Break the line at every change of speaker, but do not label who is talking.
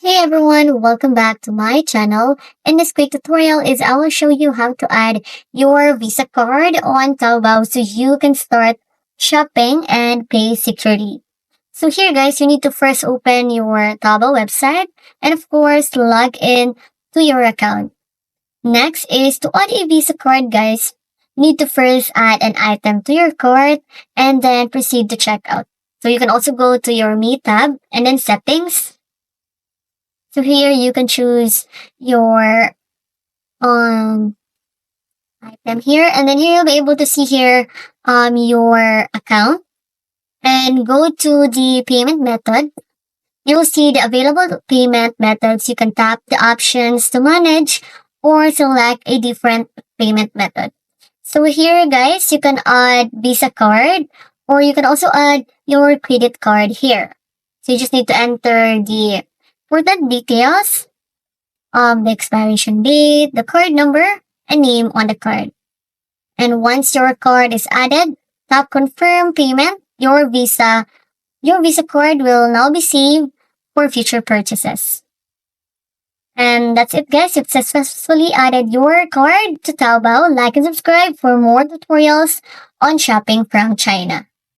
Hey everyone, welcome back to my channel. In this quick tutorial I will show you how to add your Visa card on Taobao so you can start shopping and pay securely. So here guys, you need to first open your Taobao website and of course log in to your account. Next is to add a Visa card guys. You need to first add an item to your cart and then proceed to checkout. So you can also go to your Me tab and then settings. So here you can choose your um item here, and then here you'll be able to see here your account and go to the payment method. You will see the available payment methods. You can tap the options to manage or select a different payment method. So here guys, you can add Visa card or you can also add your credit card here. So you just need to enter the important details, the expiration date, the card number, and name on the card. And once your card is added, tap confirm payment. Your Visa card will now be saved for future purchases. And that's it guys. You've successfully added your card to Taobao. Like and subscribe for more tutorials on shopping from China.